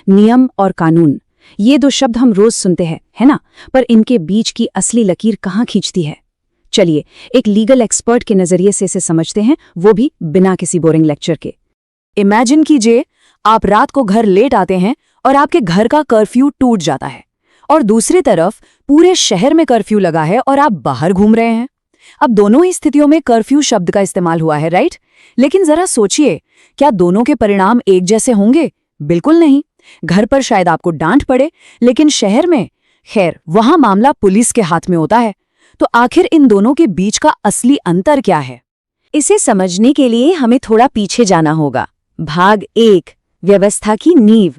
नियम और कानून, ये दो शब्द हम रोज सुनते हैं, है ना? पर इनके बीच की असली लकीर कहाँ खींचती है? चलिए एक लीगल एक्सपर्ट के नजरिए से इसे समझते हैं, वो भी बिना किसी बोरिंग लेक्चर के। इमेजिन कीजिए, आप रात को घर लेट आते हैं और आपके घर का कर्फ्यू टूट जाता है, और दूसरी तरफ पूरे शहर में कर्फ्यू लगा है और आप बाहर घूम रहे हैं। अब दोनों ही स्थितियों में कर्फ्यू शब्द का इस्तेमाल हुआ है, राइट? लेकिन जरा सोचिए, क्या दोनों के परिणाम एक जैसे होंगे? बिल्कुल नहीं। घर पर शायद आपको डांट पड़े, लेकिन शहर में, खैर, वहां मामला पुलिस के हाथ में होता है। तो आखिर इन दोनों के बीच का असली अंतर क्या है? इसे समझने के लिए हमें थोड़ा पीछे जाना होगा। भाग 1, व्यवस्था की नींव।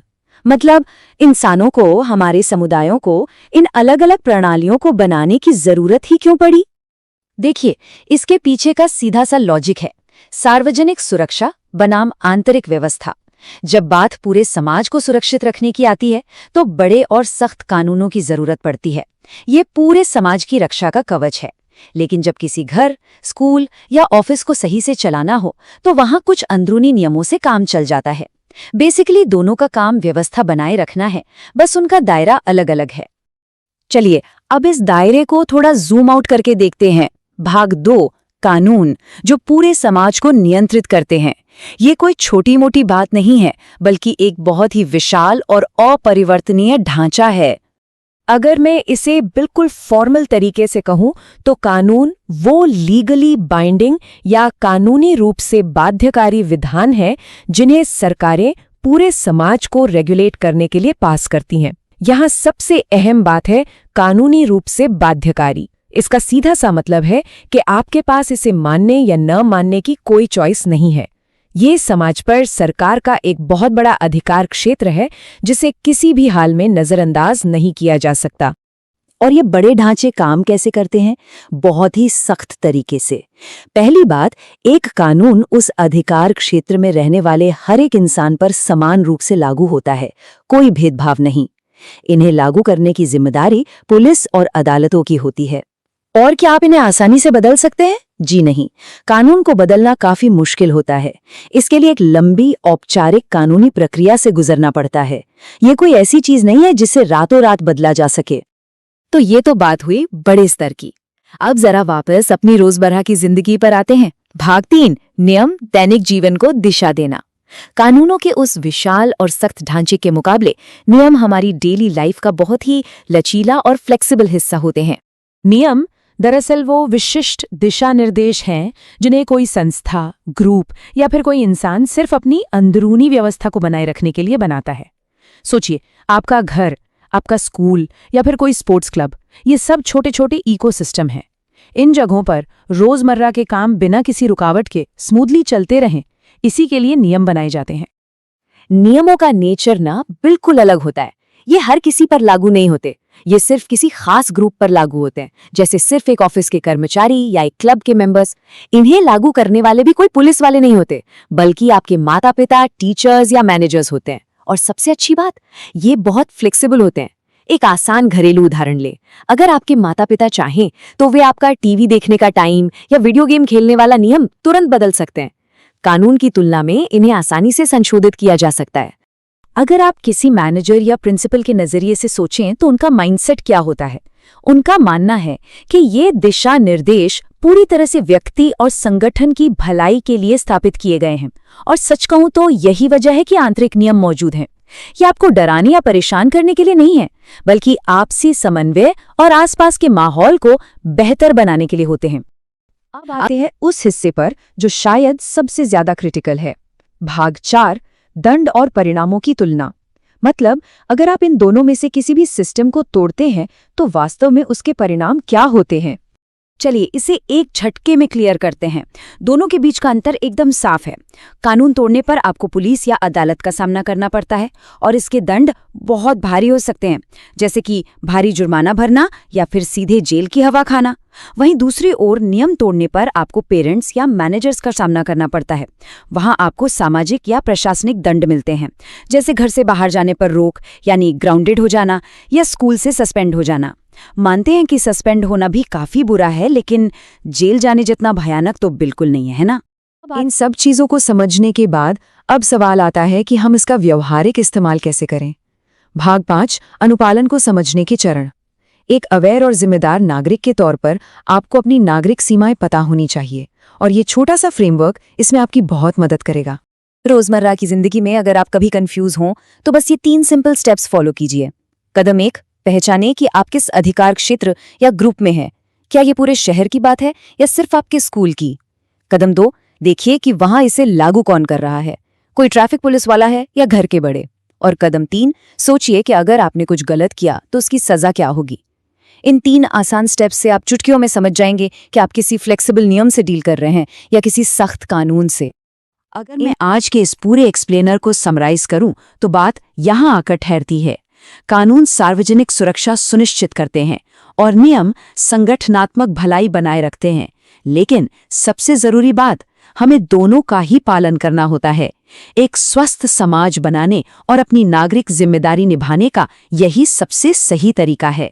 मतलब इंसानों को, हमारे समुदायों को इन अलग अलग प्रणालियों को बनाने की जरूरत ही क्यों पड़ी? देखिए, इसके पीछे का सीधा सा लॉजिक है सार्वजनिक सुरक्षा बनाम आंतरिक व्यवस्था। जब बात पूरे समाज को सुरक्षित रखने की आती है तो बड़े और सख्त कानूनों की जरूरत पड़ती है। ये पूरे समाज की रक्षा का कवच है। लेकिन जब किसी घर, स्कूल या ऑफिस को सही से चलाना हो तो वहां कुछ अंदरूनी नियमों से काम चल जाता है। बेसिकली दोनों का काम व्यवस्था बनाए रखना है, बस उनका दायरा अलग अलग है। चलिए अब इस दायरे को थोड़ा जूम आउट करके देखते हैं। भाग 2, कानून, जो पूरे समाज को नियंत्रित करते हैं। ये कोई छोटी मोटी बात नहीं है, बल्कि एक बहुत ही विशाल और अपरिवर्तनीय ढांचा है। अगर मैं इसे बिल्कुल फॉर्मल तरीके से कहूं तो कानून वो लीगली बाइंडिंग या कानूनी रूप से बाध्यकारी विधान है जिन्हें सरकारें पूरे समाज को रेगुलेट करने के लिए पास करती हैं। यहाँ सबसे अहम बात है कानूनी रूप से बाध्यकारी। इसका सीधा सा मतलब है कि आपके पास इसे मानने या न मानने की कोई चॉइस नहीं है। ये समाज पर सरकार का एक बहुत बड़ा अधिकार क्षेत्र है जिसे किसी भी हाल में नजरअंदाज नहीं किया जा सकता। और ये बड़े ढांचे काम कैसे करते हैं? बहुत ही सख्त तरीके से। पहली बात, एक कानून उस अधिकार क्षेत्र में रहने वाले हर एक इंसान पर समान रूप से लागू होता है, कोई भेदभाव नहीं। इन्हें लागू करने की जिम्मेदारी पुलिस और अदालतों की होती है। और क्या आप इन्हें आसानी से बदल सकते हैं? जी नहीं। कानून को बदलना काफी मुश्किल होता है। इसके लिए एक लंबी औपचारिक कानूनी प्रक्रिया से गुजरना पड़ता है। ये कोई ऐसी चीज नहीं है जिसे रातों रात बदला जा सके। तो ये तो बात हुई बड़े स्तर की। अब जरा वापस अपनी रोजमर्रा की जिंदगी पर आते हैं। भाग 3, नियम, दैनिक जीवन को दिशा देना। कानूनों के उस विशाल और सख्त ढांचे के मुकाबले नियम हमारी डेली लाइफ का बहुत ही लचीला और फ्लेक्सिबल हिस्सा होते हैं। नियम दरअसल वो विशिष्ट दिशा निर्देश हैं जिन्हें कोई संस्था, ग्रुप या फिर कोई इंसान सिर्फ अपनी अंदरूनी व्यवस्था को बनाए रखने के लिए बनाता है। सोचिए, आपका घर, आपका स्कूल या फिर कोई स्पोर्ट्स क्लब, ये सब छोटे छोटे इकोसिस्टम हैं। इन जगहों पर रोजमर्रा के काम बिना किसी रुकावट के स्मूथली चलते रहें, इसी के लिए नियम बनाए जाते हैं। नियमों का नेचर ना बिल्कुल अलग होता है। ये हर किसी पर लागू नहीं होते। ये सिर्फ किसी खास ग्रुप पर लागू होते हैं, जैसे सिर्फ एक ऑफिस के कर्मचारी या एक क्लब के मेंबर्स। इन्हें लागू करने वाले भी कोई पुलिस वाले नहीं होते, बल्कि आपके माता पिता, टीचर्स या मैनेजर्स होते हैं। और सबसे अच्छी बात, ये बहुत फ्लेक्सिबल होते हैं। एक आसान घरेलू उदाहरण ले, अगर आपके माता पिता चाहें तो वे आपका टीवी देखने का टाइम या वीडियो गेम खेलने वाला नियम तुरंत बदल सकते हैं। कानून की तुलना में इन्हें आसानी से संशोधित किया जा सकता है। अगर आप किसी मैनेजर या प्रिंसिपल के नजरिए से सोचें तो उनका माइंडसेट क्या होता है? उनका मानना है कि ये दिशा निर्देश पूरी तरह से व्यक्ति और संगठन की भलाई के लिए स्थापित किए गए हैं। और सच कहूं तो यही वजह है कि आंतरिक नियम मौजूद हैं। ये आपको डराने या परेशान करने के लिए नहीं है, बल्कि आपसी समन्वय और आसपास के माहौल को बेहतर बनाने के लिए होते हैं। अब आते हैं उस हिस्से पर जो शायद सबसे ज्यादा क्रिटिकल है। भाग 4, दंड और परिणामों की तुलना। मतलब अगर आप इन दोनों में से किसी भी सिस्टम को तोड़ते हैं तो वास्तव में उसके परिणाम क्या होते हैं? चलिए इसे एक झटके में क्लियर करते हैं। दोनों के बीच का अंतर एकदम साफ है। कानून तोड़ने पर आपको पुलिस या अदालत का सामना करना पड़ता है और इसके दंड बहुत भारी हो सकते हैं, जैसे कि भारी जुर्माना भरना या फिर सीधे जेल की हवा खाना। वहीं दूसरी ओर नियम तोड़ने पर आपको पेरेंट्स या मैनेजर्स का सामना करना पड़ता है। वहां आपको सामाजिक या प्रशासनिक दंड मिलते हैं, जैसे घर से बाहर जाने पर रोक यानी ग्राउंडेड हो जाना या स्कूल से सस्पेंड हो जाना। मानते हैं कि सस्पेंड होना भी काफी बुरा है, लेकिन जेल जाने जितना भयानक तो बिल्कुल नहीं है, है ना? अब इन सब चीजों को समझने के बाद अब सवाल आता है कि हम इसका व्यवहारिक इस्तेमाल कैसे करें। भाग 5 अनुपालन को समझने के चरण। एक अवेयर और जिम्मेदार नागरिक के तौर पर आपको अपनी नागरिक सीमाएं पता होनी चाहिए और ये छोटा सा फ्रेमवर्क इसमें आपकी बहुत मदद करेगा। रोजमर्रा की जिंदगी में अगर आप कभी कंफ्यूज हों तो बस ये 3 सिंपल स्टेप्स फॉलो कीजिए। कदम 1, पहचानें कि आप किस अधिकार क्षेत्र या ग्रुप में हैं। क्या ये पूरे शहर की बात है या सिर्फ आपके स्कूल की? कदम 2, देखिए कि वहां इसे लागू कौन कर रहा है, कोई ट्रैफिक पुलिस वाला है या घर के बड़े। और कदम 3, सोचिए कि अगर आपने कुछ गलत किया तो उसकी सजा क्या होगी। इन 3 आसान स्टेप्स से आप चुटकियों में समझ जाएंगे कि आप किसी फ्लेक्सिबल नियम से डील कर रहे हैं या किसी सख्त कानून से। अगर मैं आज के इस पूरे एक्सप्लेनर को समराइज करूं तो बात यहां आकर ठहरती है। कानून सार्वजनिक सुरक्षा सुनिश्चित करते हैं और नियम संगठनात्मक भलाई बनाए रखते हैं, लेकिन सबसे जरूरी बात, हमें दोनों का ही पालन करना होता है। एक स्वस्थ समाज बनाने और अपनी नागरिक जिम्मेदारी निभाने का यही सबसे सही तरीका है।